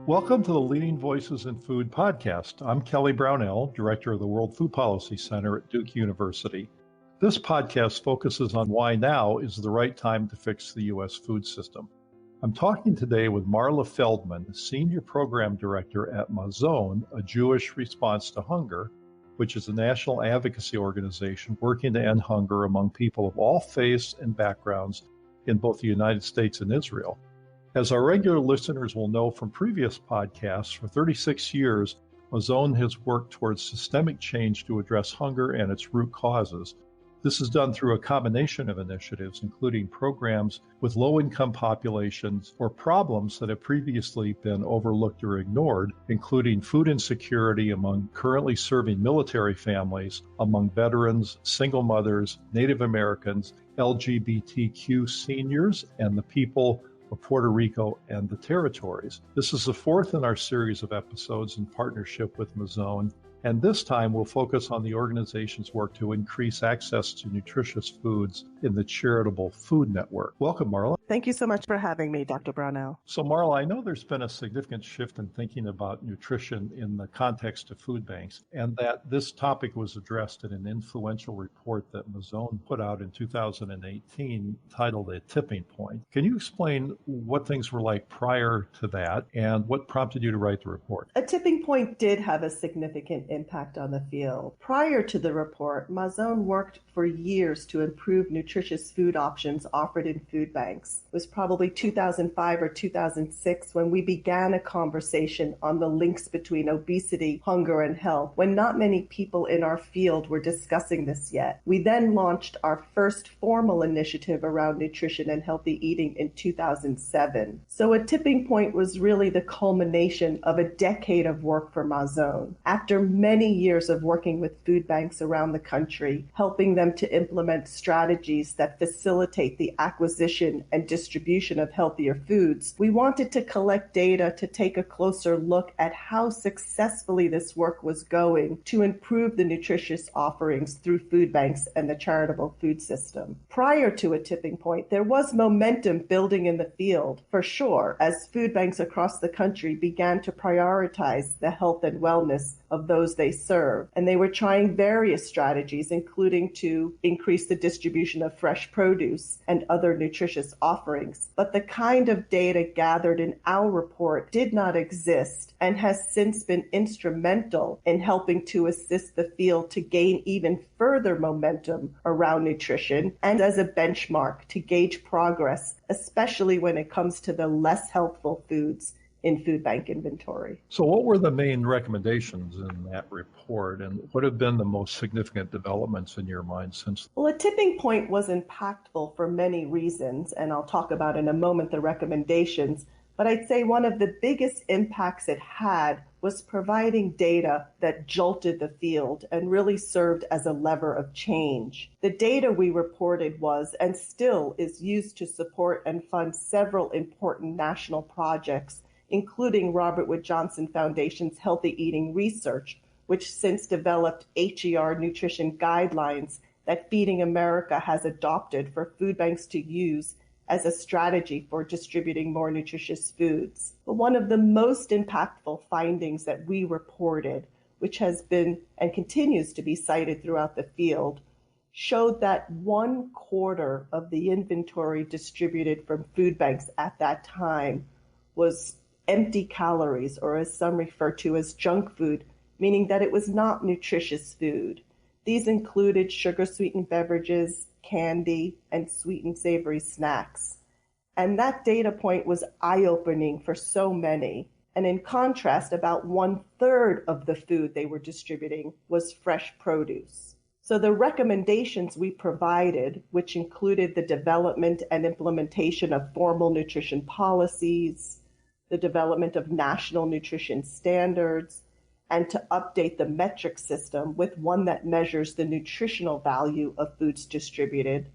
Welcome to the Leading Voices in Food podcast. I'm Kelly Brownell, Director of the World Food Policy Center at Duke University. This podcast focuses on why now is the right time to fix the U.S. food system. I'm talking today with Marla Feldman, Senior Program Director at MAZON, a Jewish response to hunger, which is a national advocacy organization working to end hunger among people of all faiths and backgrounds in both the United States and Israel. As our regular listeners will know from previous podcasts, for 36 years, MAZON has worked towards systemic change to address hunger and its root causes. This is done through a combination of initiatives, including programs with low-income populations or problems that have previously been overlooked or ignored, including food insecurity among currently serving military families, among veterans, single mothers, Native Americans, LGBTQ seniors, and the people of Puerto Rico and the territories. This is the fourth in our series of episodes in partnership with MAZON, and this time we'll focus on the organization's work to increase access to nutritious foods in the charitable food network. Welcome, Marla. Thank you so much for having me, Dr. Brownell. So, Marla, I know there's been a significant shift in thinking about nutrition in the context of food banks, and that this topic was addressed in an influential report that MAZON put out in 2018 titled A Tipping Point. Can you explain what things were like prior to that and what prompted you to write the report? A tipping point did have a significant impact on the field. Prior to the report, MAZON worked for years to improve nutritious food options offered in food banks. It was probably 2005 or 2006 when we began a conversation on the links between obesity, hunger, and health, when not many people in our field were discussing this yet. We then launched our first formal initiative around nutrition and healthy eating in 2007. So a tipping point was really the culmination of a decade of work for MAZON. After many years of working with food banks around the country, helping them to implement strategies that facilitate the acquisition and distribution of healthier foods, we wanted to collect data to take a closer look at how successfully this work was going to improve the nutritious offerings through food banks and the charitable food system. Prior to a tipping point, there was momentum building in the field, for sure, as food banks across the country began to prioritize the health and wellness of those they serve. And they were trying various strategies, including to increase the distribution of fresh produce and other nutritious offerings. But the kind of data gathered in our report did not exist and has since been instrumental in helping to assist the field to gain even further momentum around nutrition and as a benchmark to gauge progress, especially when it comes to the less healthful foods in food bank inventory. So what were the main recommendations in that report, and what have been the most significant developments in your mind since? Well, a tipping point was impactful for many reasons, and I'll talk about in a moment the recommendations, but I'd say one of the biggest impacts it had was providing data that jolted the field and really served as a lever of change. The data we reported was, and still is, used to support and fund several important national projects, including Robert Wood Johnson Foundation's Healthy Eating Research, which since developed HER nutrition guidelines that Feeding America has adopted for food banks to use as a strategy for distributing more nutritious foods. But one of the most impactful findings that we reported, which has been and continues to be cited throughout the field, showed that 1/4 of the inventory distributed from food banks at that time was empty calories, or as some refer to as junk food, meaning that it was not nutritious food. These included sugar-sweetened beverages, candy, and sweet and savory snacks. And that data point was eye-opening for so many. And in contrast, about 1/3 of the food they were distributing was fresh produce. So the recommendations we provided, which included the development and implementation of formal nutrition policies, the development of national nutrition standards, and to update the metric system with one that measures the nutritional value of foods distributed.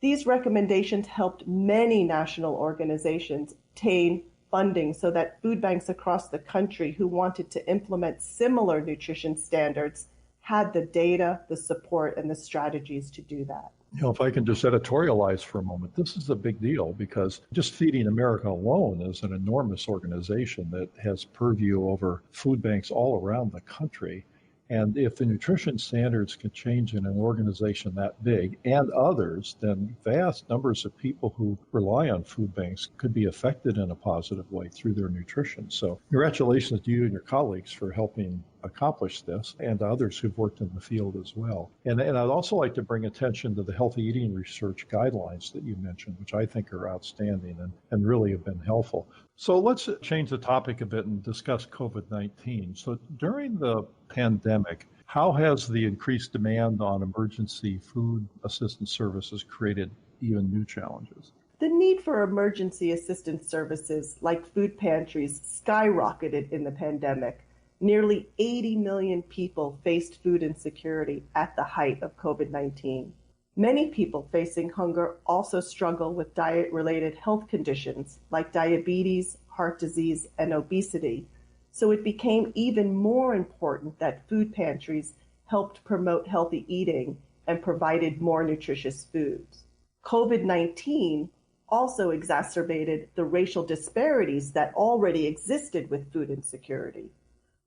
These recommendations helped many national organizations obtain funding so that food banks across the country who wanted to implement similar nutrition standards had the data, the support, and the strategies to do that. If I can just editorialize for a moment, this is a big deal because just Feeding America alone is an enormous organization that has purview over food banks all around the country. And if the nutrition standards can change in an organization that big and others, then vast numbers of people who rely on food banks could be affected in a positive way through their nutrition. So congratulations to you and your colleagues for helping accomplish this, and others who've worked in the field as well. And I'd also like to bring attention to the healthy eating research guidelines that you mentioned, which I think are outstanding and really have been helpful. So let's change the topic a bit and discuss COVID-19. So during the pandemic, how has the increased demand on emergency food assistance services created even new challenges? The need for emergency assistance services like food pantries skyrocketed in the pandemic. Nearly 80 million people faced food insecurity at the height of COVID-19. Many people facing hunger also struggle with diet-related health conditions like diabetes, heart disease, and obesity. So it became even more important that food pantries helped promote healthy eating and provided more nutritious foods. COVID-19 also exacerbated the racial disparities that already existed with food insecurity.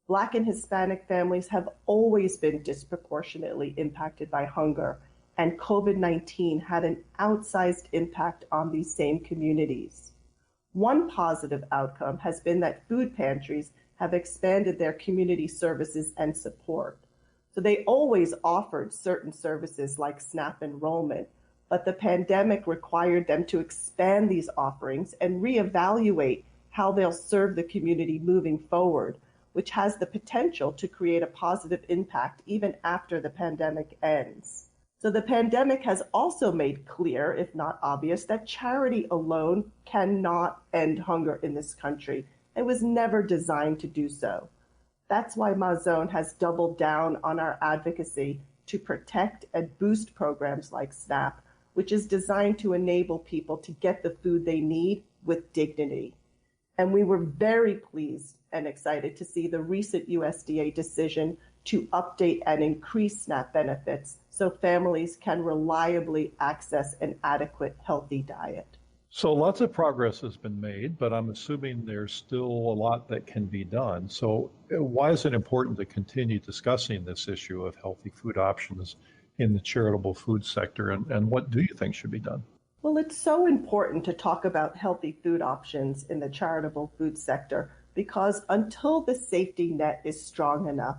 Black and Hispanic families have always been disproportionately impacted by hunger, and COVID-19 had an outsized impact on these same communities. One positive outcome has been that food pantries have expanded their community services and support. So they always offered certain services like SNAP enrollment, but the pandemic required them to expand these offerings and reevaluate how they'll serve the community moving forward, which has the potential to create a positive impact even after the pandemic ends. So the pandemic has also made clear, if not obvious, that charity alone cannot end hunger in this country. It was never designed to do so. That's why MAZON has doubled down on our advocacy to protect and boost programs like SNAP, which is designed to enable people to get the food they need with dignity. And we were very pleased and excited to see the recent USDA decision to update and increase SNAP benefits so families can reliably access an adequate, healthy diet. So lots of progress has been made, but I'm assuming there's still a lot that can be done. So why is it important to continue discussing this issue of healthy food options in the charitable food sector, and what do you think should be done? Well, it's so important to talk about healthy food options in the charitable food sector because until the safety net is strong enough,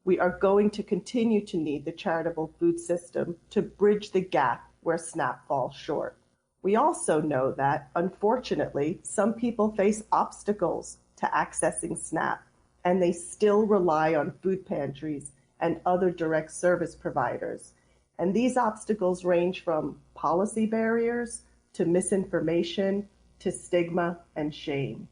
we are going to continue to need the charitable food system to bridge the gap where SNAP falls short. We also know that, unfortunately, some people face obstacles to accessing SNAP, and they still rely on food pantries and other direct service providers. And these obstacles range from policy barriers to misinformation to stigma and shame.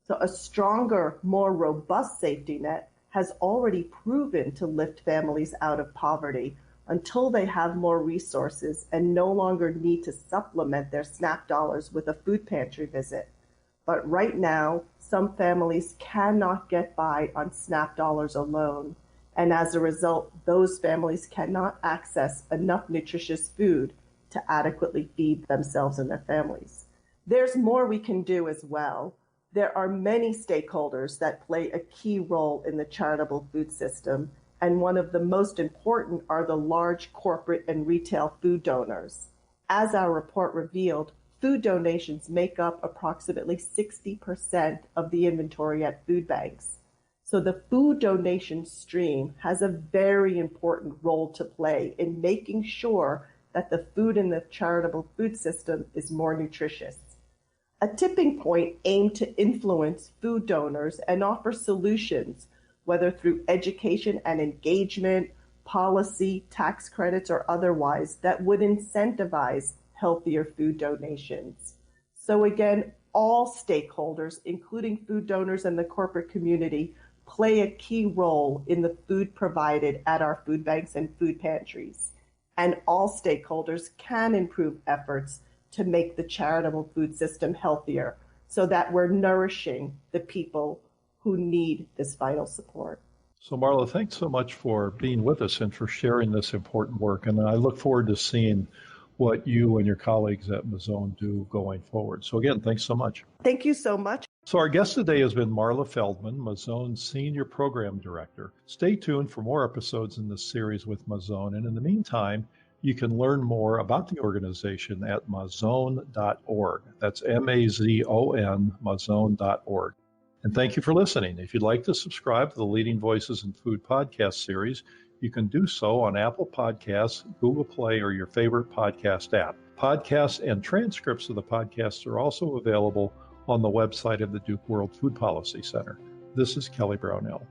So a stronger, more robust safety net has already proven to lift families out of poverty until they have more resources and no longer need to supplement their SNAP dollars with a food pantry visit. But right now, some families cannot get by on SNAP dollars alone. And as a result, those families cannot access enough nutritious food to adequately feed themselves and their families. There's more we can do as well. There are many stakeholders that play a key role in the charitable food system, and one of the most important are the large corporate and retail food donors. As our report revealed, food donations make up approximately 60% of the inventory at food banks. So the food donation stream has a very important role to play in making sure that the food in the charitable food system is more nutritious. A tipping point aimed to influence food donors and offer solutions, whether through education and engagement, policy, tax credits, or otherwise, that would incentivize healthier food donations. So again, all stakeholders, including food donors and the corporate community, play a key role in the food provided at our food banks and food pantries. And all stakeholders can improve efforts to make the charitable food system healthier so that we're nourishing the people who need this vital support. So Marla, thanks so much for being with us and for sharing this important work. And I look forward to seeing what you and your colleagues at MAZON do going forward. So again, thanks so much. Thank you so much. So our guest today has been Marla Feldman, MAZON's Senior Program Director. Stay tuned for more episodes in this series with MAZON, and in the meantime, you can learn more about the organization at mazon.org. That's MAZON, mazon.org. And thank you for listening. If you'd like to subscribe to the Leading Voices in Food podcast series, you can do so on Apple Podcasts, Google Play, or your favorite podcast app. Podcasts and transcripts of the podcasts are also available on the website of the Duke World Food Policy Center. This is Kelly Brownell.